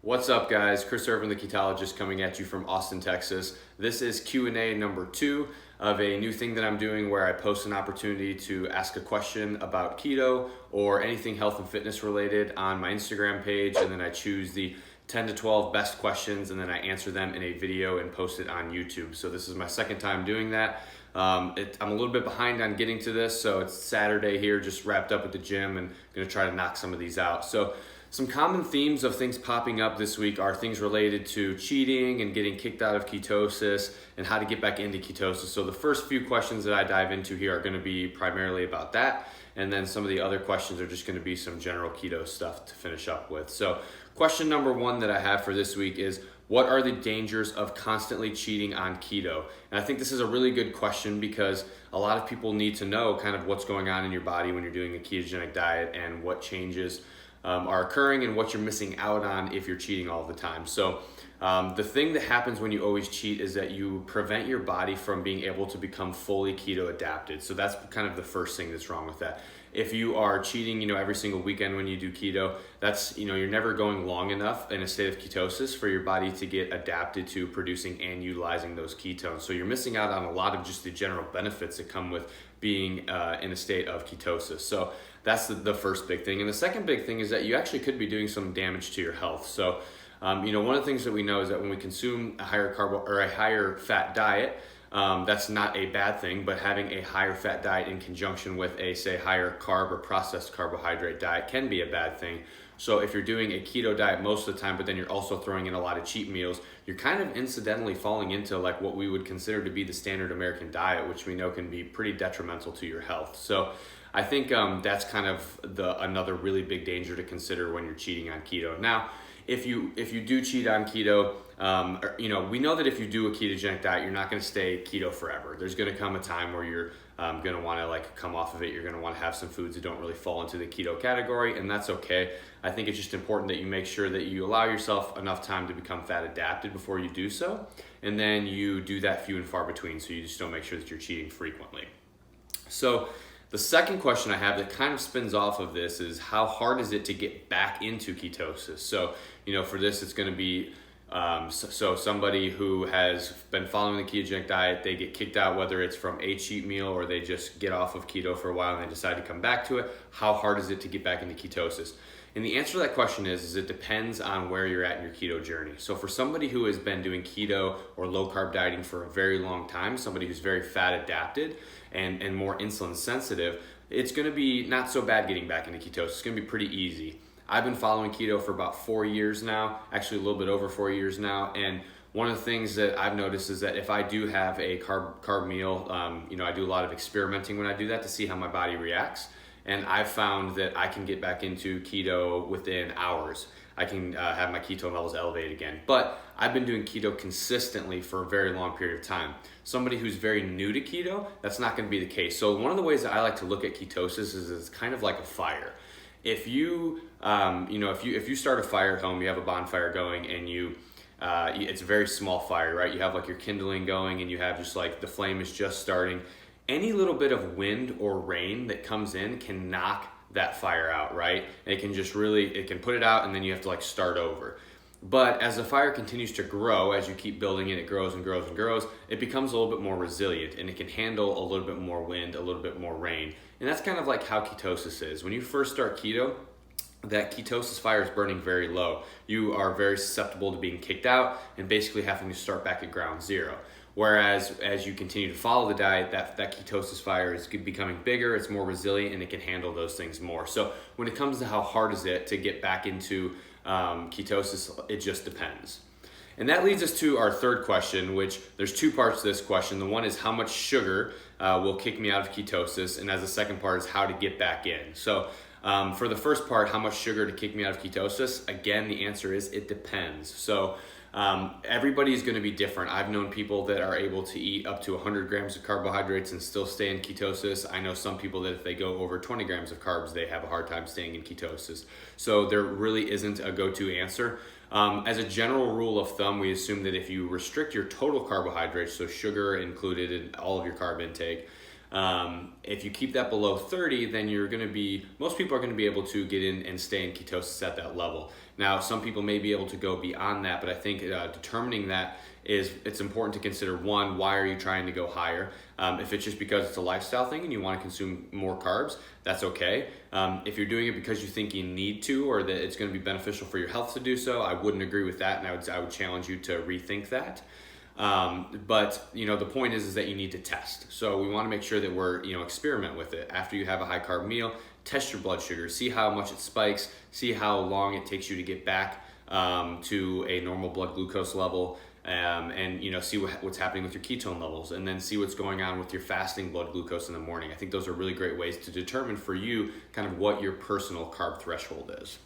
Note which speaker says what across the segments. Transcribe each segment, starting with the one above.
Speaker 1: What's up, guys? Chris Irvin, the Ketologist, coming at you from Austin, Texas. This is Q&A number 2 of a new thing that I'm doing where I post an opportunity to ask a question about keto or anything health and fitness related on my Instagram page, and then I choose the 10 to 12 best questions and then I answer them in a video and post it on YouTube. So this is my second time doing that. I'm a little bit behind on getting to this, so it's Saturday here, just wrapped up at the gym and gonna try to knock some of these out. So some common themes of things popping up this week are things related to cheating and getting kicked out of ketosis and how to get back into ketosis. So the first few questions that I dive into here are going to be primarily about that. And then some of the other questions are just going to be some general keto stuff to finish up with. So question number 1 that I have for this week is, what are the dangers of constantly cheating on keto? And I think this is a really good question because a lot of people need to know kind of what's going on in your body when you're doing a ketogenic diet and what changes are occurring and what you're missing out on if you're cheating all the time. So the thing that happens when you always cheat is that you prevent your body from being able to become fully keto adapted. So that's kind of the first thing that's wrong with that. If you are cheating, every single weekend when you do keto, that's, you're never going long enough in a state of ketosis for your body to get adapted to producing and utilizing those ketones. So you're missing out on a lot of just the general benefits that come with being in a state of ketosis. So that's the first big thing. And the second big thing is that you actually could be doing some damage to your health. So, one of the things that we know is that when we consume a higher carb or a higher fat diet, that's not a bad thing, but having a higher fat diet in conjunction with a, say, higher carb or processed carbohydrate diet can be a bad thing. So if you're doing a keto diet most of the time, but then you're also throwing in a lot of cheat meals, you're kind of incidentally falling into like what we would consider to be the standard American diet, which we know can be pretty detrimental to your health. So I think that's kind of another really big danger to consider when you're cheating on keto. Now, if you do cheat on keto, we know that if you do a ketogenic diet, you're not going to stay keto forever. There's going to come a time where you're going to want to come off of it. You're going to want to have some foods that don't really fall into the keto category, and that's okay. I think it's just important that you make sure that you allow yourself enough time to become fat adapted before you do so, and then you do that few and far between, so you just don't make sure that you're cheating frequently. So the second question I have that kind of spins off of this is, how hard is it to get back into ketosis? So, for this, it's going to be, so somebody who has been following the ketogenic diet, they get kicked out, whether it's from a cheat meal or they just get off of keto for a while and they decide to come back to it. How hard is it to get back into ketosis? And the answer to that question is it depends on where you're at in your keto journey. So for somebody who has been doing keto or low carb dieting for a very long time, somebody who's very fat adapted and more insulin sensitive, it's going to be not so bad getting back into ketosis. It's going to be pretty easy. I've been following keto for about 4 years now, actually a little bit over 4 years now. And one of the things that I've noticed is that if I do have a carb meal, I do a lot of experimenting when I do that to see how my body reacts. And I've found that I can get back into keto within hours. I can have my ketone levels elevate again. But I've been doing keto consistently for a very long period of time. Somebody who's very new to keto, that's not going to be the case. So one of the ways that I like to look at ketosis is it's kind of like a fire. If you, if you start a fire at home, you have a bonfire going, and it's a very small fire, right? You have like your kindling going, and you have just like the flame is just starting. Any little bit of wind or rain that comes in can knock that fire out, right? And it can put it out, and then you have to start over. But as the fire continues to grow, as you keep building it, it grows and grows and grows, it becomes a little bit more resilient, and it can handle a little bit more wind, a little bit more rain. And that's kind of like how ketosis is. When you first start keto, that ketosis fire is burning very low. You are very susceptible to being kicked out and basically having to start back at ground zero. Whereas as you continue to follow the diet, that ketosis fire is becoming bigger, it's more resilient, and it can handle those things more. So when it comes to how hard is it to get back into ketosis, it just depends. And that leads us to our third question, which there's 2 parts to this question. The one is, how much sugar will kick me out of ketosis? And as the second part is, how to get back in. So for the first part, how much sugar to kick me out of ketosis? Again, the answer is it depends. So everybody's going to be different. I've known people that are able to eat up to 100 grams of carbohydrates and still stay in ketosis. I know some people that if they go over 20 grams of carbs, they have a hard time staying in ketosis. So there really isn't a go-to answer. As a general rule of thumb, we assume that if you restrict your total carbohydrates, so sugar included in all of your carb intake, If you keep that below 30, then most people are going to be able to get in and stay in ketosis at that level. Now, some people may be able to go beyond that, but I think determining that it's important to consider, one, why are you trying to go higher? If it's just because it's a lifestyle thing and you want to consume more carbs, that's okay. If you're doing it because you think you need to, or that it's going to be beneficial for your health to do so, I wouldn't agree with that, and I would challenge you to rethink that. But the point is that you need to test. So we want to make sure that we're, experiment with it. After you have a high carb meal, test your blood sugar, see how much it spikes, see how long it takes you to get back to a normal blood glucose level, and see what's happening with your ketone levels, and then see what's going on with your fasting blood glucose in the morning. I think those are really great ways to determine for you kind of what your personal carb threshold is.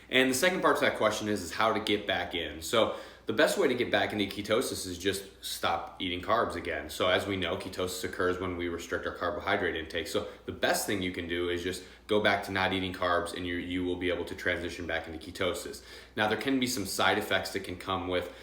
Speaker 1: And the second part to that question is how to get back in. So the best way to get back into ketosis is just stop eating carbs again. So as we know, ketosis occurs when we restrict our carbohydrate intake. So the best thing you can do is just go back to not eating carbs, and you will be able to transition back into ketosis. Now, there can be some side effects that can come with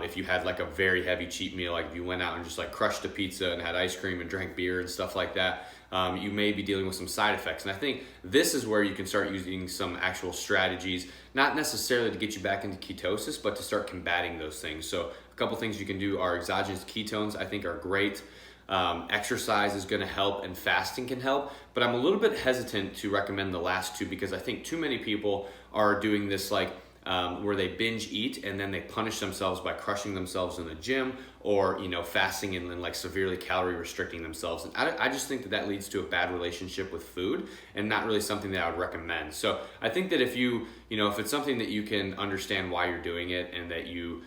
Speaker 1: if you had like a very heavy cheat meal, like if you went out and just like crushed a pizza and had ice cream and drank beer and stuff like that. You may be dealing with some side effects. And I think this is where you can start using some actual strategies, not necessarily to get you back into ketosis, but to start combating those things. So a couple things you can do are exogenous ketones, I think are great. Exercise is going to help, and fasting can help, but I'm a little bit hesitant to recommend the last two, because I think too many people are doing this where they binge eat and then they punish themselves by crushing themselves in the gym, or fasting and then severely calorie restricting themselves. And I just think that leads to a bad relationship with food, and not really something that I would recommend. So I think that if if it's something that you can understand why you're doing it, and that you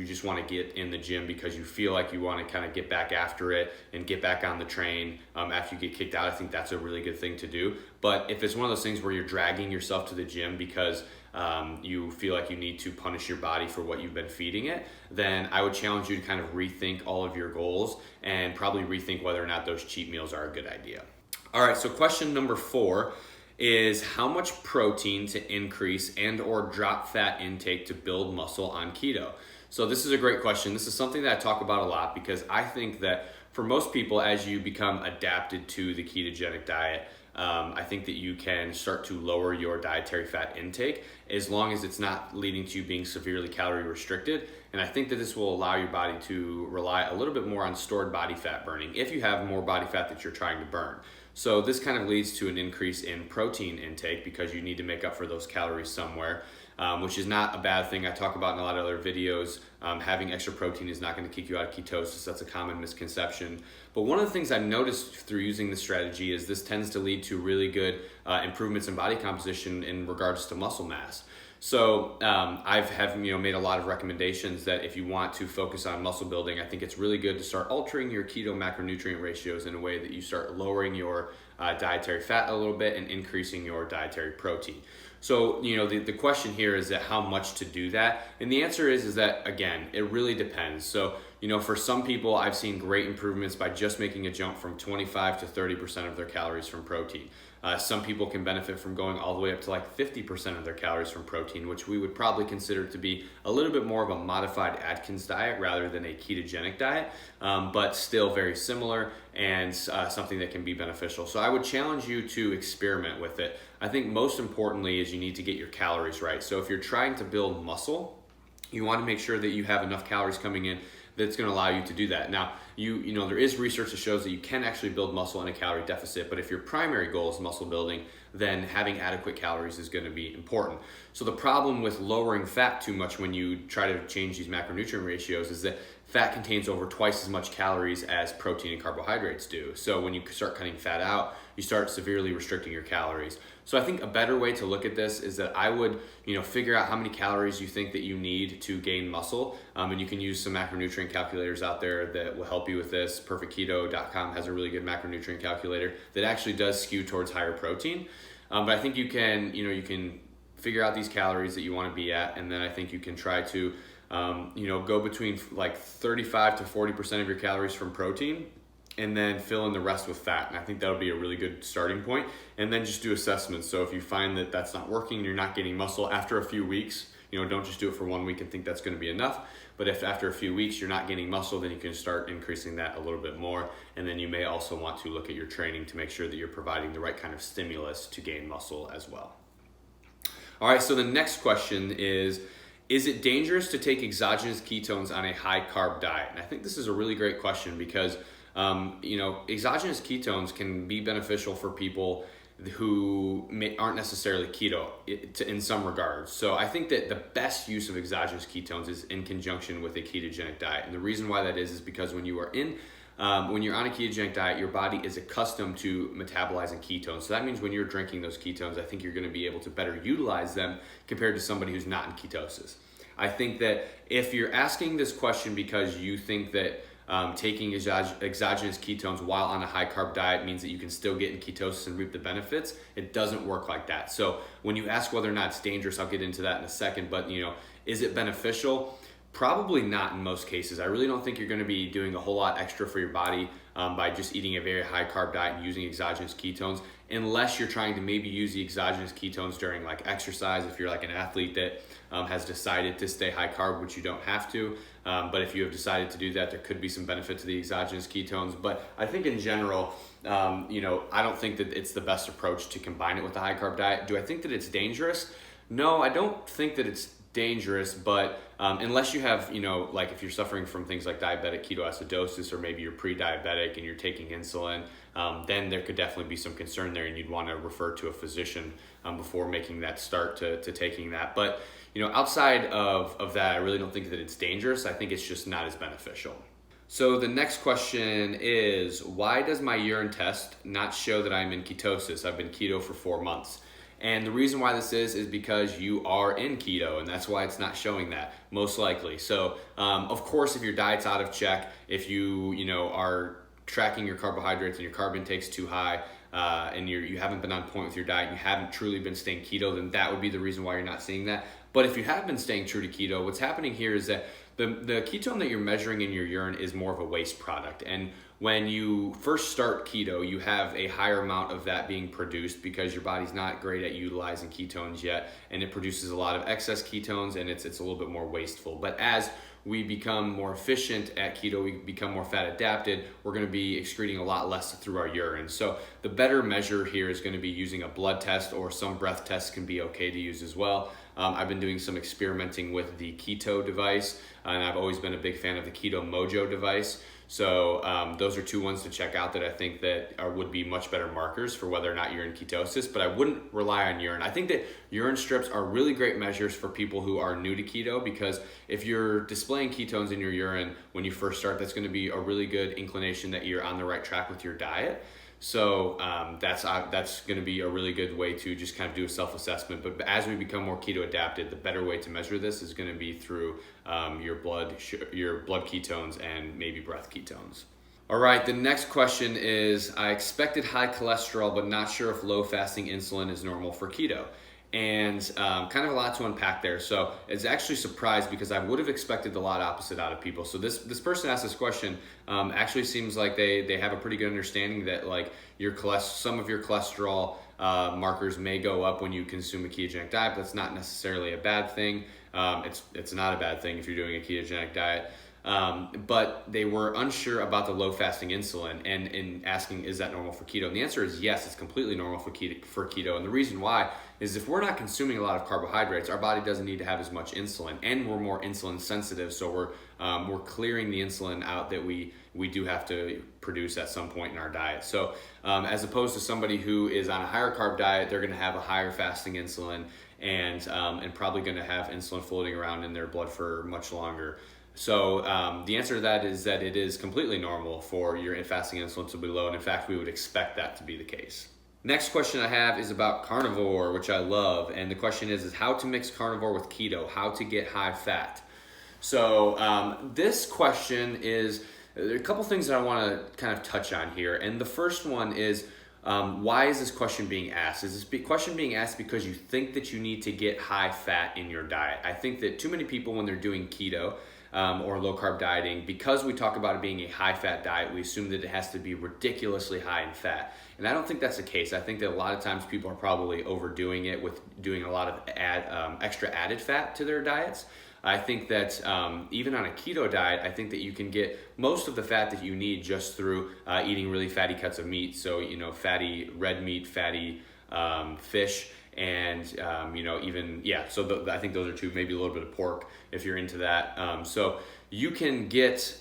Speaker 1: just want to get in the gym because you feel like you want to kind of get back after it and get back on the train after you get kicked out, I think that's a really good thing to do. But if it's one of those things where you're dragging yourself to the gym because you feel like you need to punish your body for what you've been feeding it, then I would challenge you to kind of rethink all of your goals, and probably rethink whether or not those cheat meals are a good idea. All right, so question number 4 is how much protein to increase and or drop fat intake to build muscle on keto? So this is a great question. This is something that I talk about a lot, because I think that for most people, as you become adapted to the ketogenic diet, I think that you can start to lower your dietary fat intake, as long as it's not leading to you being severely calorie restricted. And I think that this will allow your body to rely a little bit more on stored body fat burning if you have more body fat that you're trying to burn. So this kind of leads to an increase in protein intake, because you need to make up for those calories somewhere, which is not a bad thing. I talk about in a lot of other videos, having extra protein is not going to kick you out of ketosis. That's a common misconception. But one of the things I've noticed through using this strategy is this tends to lead to really good improvements in body composition in regards to muscle mass. So I've made a lot of recommendations that if you want to focus on muscle building, I think it's really good to start altering your keto macronutrient ratios in a way that you start lowering your dietary fat a little bit and increasing your dietary protein. So, the question here is that how much to do that? And the answer is that, again, it really depends. So, for some people, I've seen great improvements by just making a jump from 25 to 30% of their calories from protein. Some people can benefit from going all the way up to 50% of their calories from protein, which we would probably consider to be a little bit more of a modified Atkins diet rather than a ketogenic diet, but still very similar and something that can be beneficial. So I would challenge you to experiment with it. I think most importantly is you need to get your calories right. So if you're trying to build muscle, you want to make sure that you have enough calories coming in that's going to allow you to do that. Now, there is research that shows that you can actually build muscle in a calorie deficit, but if your primary goal is muscle building, then having adequate calories is going to be important. So the problem with lowering fat too much when you try to change these macronutrient ratios is that fat contains over twice as much calories as protein and carbohydrates do. So when you start cutting fat out, you start severely restricting your calories. So I think a better way to look at this is that I would, figure out how many calories you think that you need to gain muscle. And you can use some macronutrient calculators out there that will help you with this. Perfectketo.com has a really good macronutrient calculator that actually does skew towards higher protein. But I think you can figure out these calories that you want to be at. And then I think you can try to, go between 35 to 40% of your calories from protein, and then fill in the rest with fat. And I think that'll be a really good starting point. And then just do assessments. So if you find that that's not working, you're not getting muscle after a few weeks, don't just do it for 1 week and think that's going to be enough. But if after a few weeks you're not gaining muscle, then you can start increasing that a little bit more. And then you may also want to look at your training to make sure that you're providing the right kind of stimulus to gain muscle as well. All right, so the next question is it dangerous to take exogenous ketones on a high carb diet? And I think this is a really great question because exogenous ketones can be beneficial for people who aren't necessarily keto in some regards. So I think that the best use of exogenous ketones is in conjunction with a ketogenic diet. And the reason why that is because when you're on a ketogenic diet, your body is accustomed to metabolizing ketones. So that means when you're drinking those ketones, I think you're going to be able to better utilize them compared to somebody who's not in ketosis. I think that if you're asking this question because you think that taking exogenous ketones while on a high carb diet means that you can still get in ketosis and reap the benefits, it doesn't work like that. So when you ask whether or not it's dangerous, I'll get into that in a second, but is it beneficial? Probably not in most cases. I really don't think you're going to be doing a whole lot extra for your body by just eating a very high carb diet and using exogenous ketones, unless you're trying to maybe use the exogenous ketones during like exercise, if you're like an athlete that has decided to stay high carb, which you don't have to. But if you have decided to do that, there could be some benefit to the exogenous ketones. But I think in general, I don't think that it's the best approach to combine it with a high carb diet. Do I think that it's dangerous? No, I don't think that it's dangerous, but unless you have, like if you're suffering from things like diabetic ketoacidosis, or maybe you're pre-diabetic and you're taking insulin, then there could definitely be some concern there and you'd want to refer to a physician before making that start to taking that. But outside of that, I really don't think that it's dangerous. I think it's just not as beneficial. So the next question is, why does my urine test not show that I'm in ketosis? I've been keto for 4 months. And the reason why this is because you are in keto, and that's why it's not showing that, most likely. So, of course, if your diet's out of check, if you are tracking your carbohydrates and your carb intake's too high, and you haven't been on point with your diet, and you haven't truly been staying keto, then that would be the reason why you're not seeing that. But if you have been staying true to keto, what's happening here is that the ketone that you're measuring in your urine is more of a waste product. And when you first start keto, you have a higher amount of that being produced because your body's not great at utilizing ketones yet, and it produces a lot of excess ketones, and it's a little bit more wasteful. But as we become more efficient at keto, we become more fat adapted, we're going to be excreting a lot less through our urine. So the better measure here is going to be using a blood test, or some breath tests can be okay to use as well. I've been doing some experimenting with the Keto device, and I've always been a big fan of the Keto Mojo device. So those are two ones to check out that I think that would be much better markers for whether or not you're in ketosis, but I wouldn't rely on urine. I think that urine strips are really great measures for people who are new to keto, because if you're displaying ketones in your urine when you first start, that's going to be a really good inclination that you're on the right track with your diet. So that's going to be a really good way to just kind of do a self-assessment. But as we become more keto adapted, the better way to measure this is going to be through your blood ketones and maybe breath ketones. All right, the next question is, I expected high cholesterol, but not sure if low fasting insulin is normal for keto. And kind of a lot to unpack there. So it's actually surprised, because I would have expected a lot opposite out of people. So this person asked this question actually seems like they have a pretty good understanding that like some of your cholesterol markers may go up when you consume a ketogenic diet, but that's not necessarily a bad thing. It's not a bad thing if you're doing a ketogenic diet. But they were unsure about the low fasting insulin and asking, is that normal for keto? And the answer is yes, it's completely normal for keto. And the reason why is if we're not consuming a lot of carbohydrates, our body doesn't need to have as much insulin, and we're more insulin sensitive. So we're clearing the insulin out that we do have to produce at some point in our diet. So as opposed to somebody who is on a higher carb diet, they're going to have a higher fasting insulin and probably going to have insulin floating around in their blood for much longer. So the answer to that is that it is completely normal for your fasting insulin to be low, and in fact, we would expect that to be the case. Next question I have is about carnivore, which I love, and the question is how to mix carnivore with keto, how to get high fat. So this question is, there are a couple things that I want to kind of touch on here, and the first one is, why is this question being asked? Is this question being asked because you think that you need to get high fat in your diet? I think that too many people, when they're doing keto, or low carb dieting, because we talk about it being a high fat diet, we assume that it has to be ridiculously high in fat. And I don't think that's the case. I think that a lot of times people are probably overdoing it with doing a lot of extra added fat to their diets. I think that even on a keto diet, I think that you can get most of the fat that you need just through eating really fatty cuts of meat. So, fatty red meat, fatty fish, and I think those are two, maybe a little bit of pork if you're into that. So you can get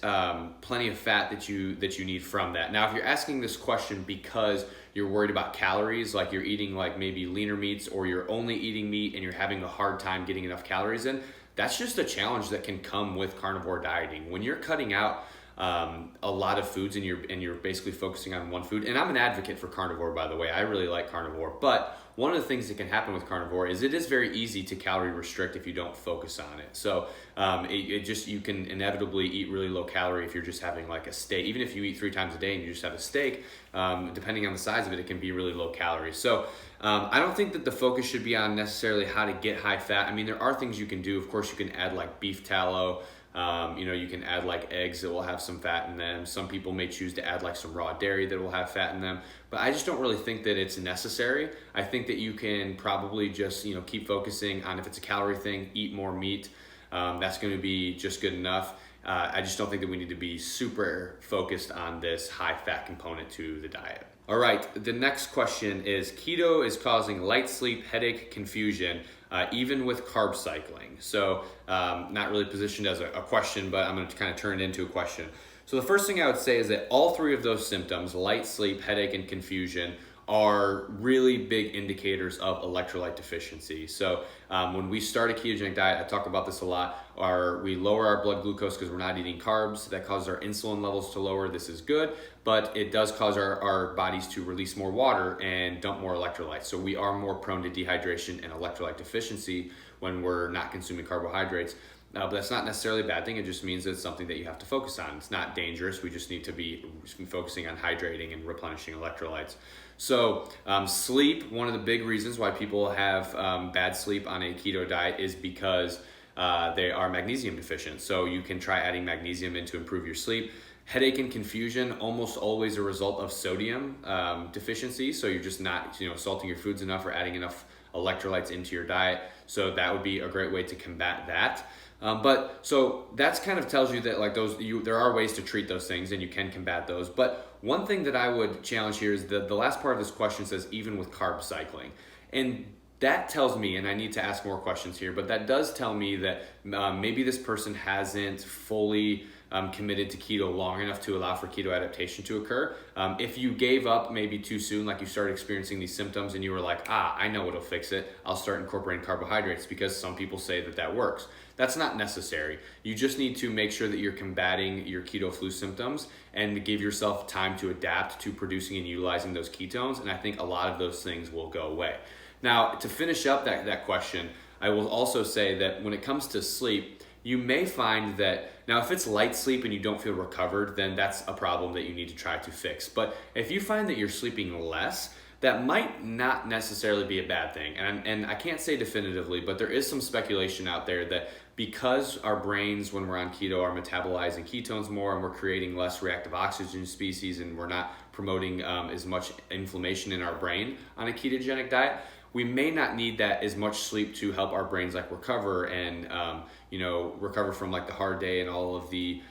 Speaker 1: plenty of fat that you need from that. Now, if you're asking this question because you're worried about calories, like you're eating like maybe leaner meats, or you're only eating meat and you're having a hard time getting enough calories in, that's just a challenge that can come with carnivore dieting. When you're cutting out a lot of foods and you're basically focusing on one food. And I'm an advocate for carnivore, by the way. I really like carnivore. But one of the things that can happen with carnivore is it is very easy to calorie restrict if you don't focus on it. So you can inevitably eat really low calorie if you're just having like a steak. Even if you eat 3 times a day and you just have a steak, depending on the size of it, it can be really low calorie. So I don't think that the focus should be on necessarily how to get high fat. I mean, there are things you can do. Of course, you can add like beef tallow. You can add like eggs that will have some fat in them. Some people may choose to add like some raw dairy that will have fat in them, but I just don't really think that it's necessary. I think that you can probably just, keep focusing on, if it's a calorie thing, eat more meat. That's going to be just good enough. I just don't think that we need to be super focused on this high fat component to the diet. All right, the next question is, keto is causing light sleep, headache, confusion, even with carb cycling. So not really positioned as a question, but I'm going to kind of turn it into a question. So the first thing I would say is that all 3 of those symptoms, light sleep, headache, and confusion, are really big indicators of electrolyte deficiency. So when we start a ketogenic diet, I talk about this a lot, we lower our blood glucose because we're not eating carbs. That causes our insulin levels to lower. This is good, but it does cause our bodies to release more water and dump more electrolytes. So we are more prone to dehydration and electrolyte deficiency when we're not consuming carbohydrates. But that's not necessarily a bad thing. It just means that it's something that you have to focus on. It's not dangerous. We just need to be focusing on hydrating and replenishing electrolytes. So sleep, one of the big reasons why people have bad sleep on a keto diet is because they are magnesium deficient. So you can try adding magnesium in to improve your sleep. Headache and confusion, almost always a result of sodium deficiency. So you're just not salting your foods enough or adding enough electrolytes into your diet. So that would be a great way to combat that. But so that's kind of tells you that like there are ways to treat those things and you can combat those. But one thing that I would challenge here is the last part of this question says even with carb cycling. And that tells me, and I need to ask more questions here, but that does tell me that maybe this person hasn't fully committed to keto long enough to allow for keto adaptation to occur. If you gave up maybe too soon, like you started experiencing these symptoms and you were like, I know what'll fix it, I'll start incorporating carbohydrates, because some people say that works. That's not necessary. You just need to make sure that you're combating your keto flu symptoms and give yourself time to adapt to producing and utilizing those ketones. And I think a lot of those things will go away. Now, to finish up that question, I will also say that when it comes to sleep, you may find that, now if it's light sleep and you don't feel recovered, then that's a problem that you need to try to fix. But if you find that you're sleeping less, that might not necessarily be a bad thing. And I can't say definitively, but there is some speculation out there that because our brains, when we're on keto, are metabolizing ketones more and we're creating less reactive oxygen species and we're not promoting as much inflammation in our brain on a ketogenic diet, we may not need that as much sleep to help our brains like recover and recover from like the hard day and all of the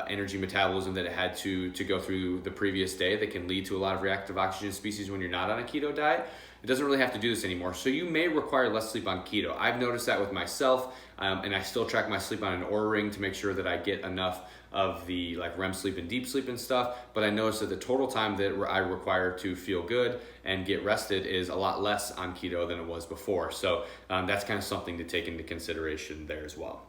Speaker 1: energy metabolism that it had to go through the previous day that can lead to a lot of reactive oxygen species when you're not on a keto diet. It doesn't really have to do this anymore. So you may require less sleep on keto. I've noticed that with myself, and I still track my sleep on an Oura ring to make sure that I get enough of the like REM sleep and deep sleep and stuff. But I noticed that the total time that I require to feel good and get rested is a lot less on keto than it was before. So that's kind of something to take into consideration there as well.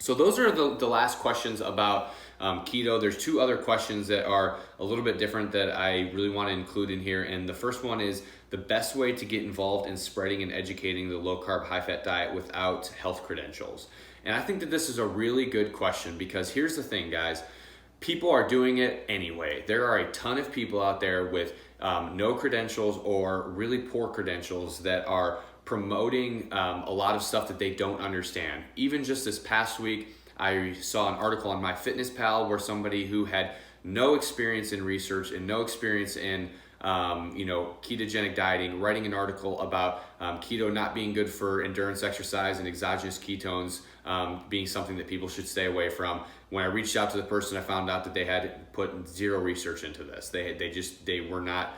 Speaker 1: So those are the last questions about keto. There's 2 other questions that are a little bit different that I really want to include in here. And the first one is the best way to get involved in spreading and educating the low carb, high fat diet without health credentials. And I think that this is a really good question because here's the thing, guys. People are doing it anyway. There are a ton of people out there with no credentials or really poor credentials that are promoting a lot of stuff that they don't understand. Even just this past week, I saw an article on MyFitnessPal where somebody who had no experience in research and no experience in ketogenic dieting, writing an article about keto not being good for endurance exercise and exogenous ketones being something that people should stay away from. When I reached out to the person, I found out that they had put zero research into this. They were not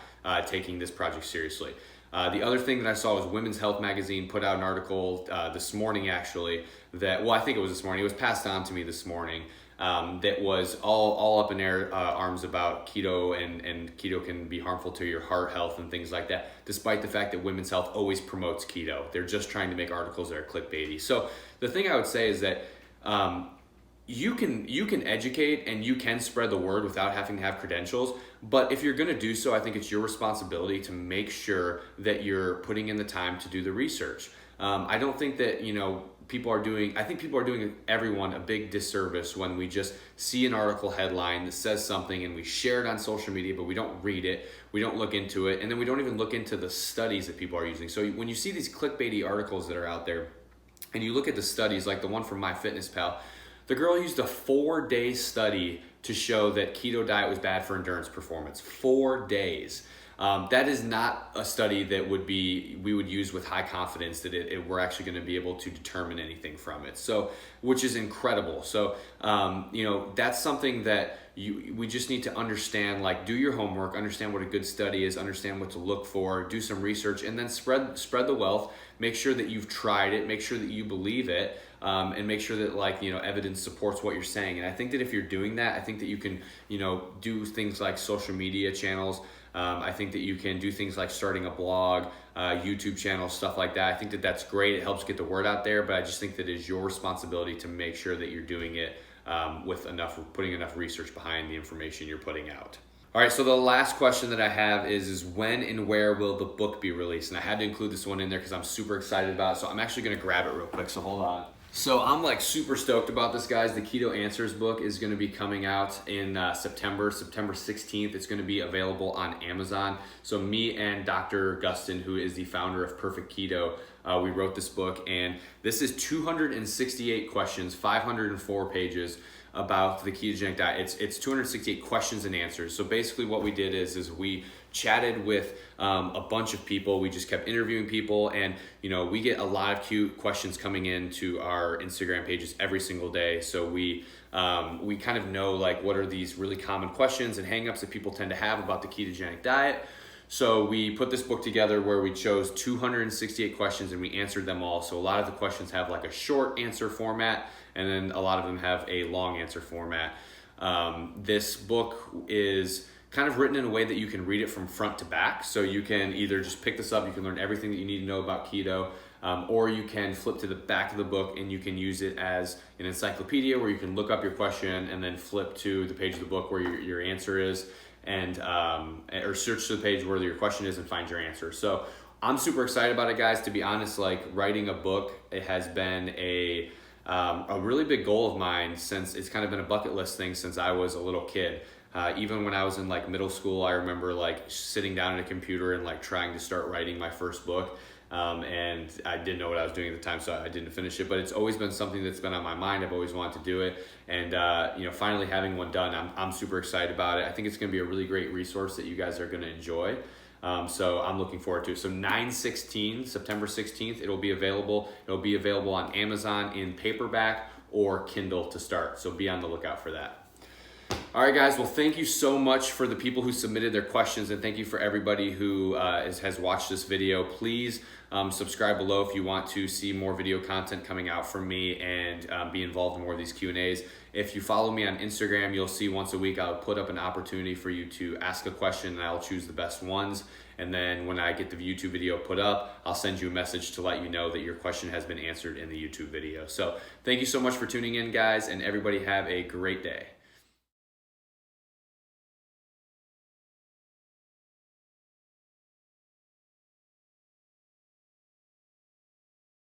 Speaker 1: taking this project seriously. The other thing that I saw was Women's Health Magazine put out an article this morning, actually, I think it was this morning. It was passed on to me this morning. That was all up in their arms about keto and keto can be harmful to your heart health and things like that, despite the fact that Women's Health always promotes keto. They're just trying to make articles that are clickbaity. So the thing I would say is that you can educate and you can spread the word without having to have credentials, but if you're going to do so, I think it's your responsibility to make sure that you're putting in the time to do the research. I don't think that I think people are doing everyone a big disservice when we just see an article headline that says something and we share it on social media, but we don't read it, we don't look into it, and then we don't even look into the studies that people are using. So when you see these clickbaity articles that are out there and you look at the studies, like the one from MyFitnessPal, the girl used a 4-day study to show that keto diet was bad for endurance performance. 4 days. That is not a study that we would use with high confidence that we're actually going to be able to determine anything from it. So, which is incredible. So, that's something that we just need to understand, like do your homework, understand what a good study is, understand what to look for, do some research, and then spread the wealth. Make sure that you've tried it, make sure that you believe it, and make sure that evidence supports what you're saying. And I think that if you're doing that, I think that you can, do things like social media channels. I think that you can do things like starting a blog, YouTube channel, stuff like that. I think that that's great. It helps get the word out there, but I just think that it is your responsibility to make sure that you're doing it putting enough research behind the information you're putting out. All right, so the last question that I have is when and where will the book be released? And I had to include this one in there because I'm super excited about it. So I'm actually going to grab it real quick, so hold on. So I'm super stoked about this, guys. The Keto Answers book is going to be coming out in September 16th. It's going to be available on Amazon. So me and Dr. Gustin, who is the founder of Perfect Keto, we wrote this book, and this is 268 questions, 504 pages about the ketogenic diet. It's 268 questions and answers. So basically what we did is we chatted with a bunch of people. We just kept interviewing people, and we get a lot of cute questions coming into our Instagram pages every single day. So we kind of know what are these really common questions and hangups that people tend to have about the ketogenic diet. So we put this book together where we chose 268 questions and we answered them all. So a lot of the questions have a short answer format, and then a lot of them have a long answer format. This book is kind of written in a way that you can read it from front to back. So you can either just pick this up, you can learn everything that you need to know about keto, or you can flip to the back of the book and you can use it as an encyclopedia where you can look up your question and then flip to the page of the book where your answer is, and or search to the page where your question is and find your answer. So I'm super excited about it, guys. To be honest, writing a book, it has been a really big goal of mine since it's kind of been a bucket list thing since I was a little kid. Even when I was in middle school, I remember sitting down at a computer and trying to start writing my first book. And I didn't know what I was doing at the time, so I didn't finish it, but it's always been something that's been on my mind. I've always wanted to do it. And, finally having one done, I'm super excited about it. I think it's going to be a really great resource that you guys are going to enjoy. So I'm looking forward to it. So September 16th, it'll be available. It'll be available on Amazon in paperback or Kindle to start. So be on the lookout for that. All right, guys. Well, thank you so much for the people who submitted their questions, and thank you for everybody who has watched this video. Please subscribe below if you want to see more video content coming out from me and be involved in more of these Q&As. If you follow me on Instagram, you'll see once a week I'll put up an opportunity for you to ask a question, and I'll choose the best ones. And then when I get the YouTube video put up, I'll send you a message to let you know that your question has been answered in the YouTube video. So thank you so much for tuning in, guys, and everybody have a great day.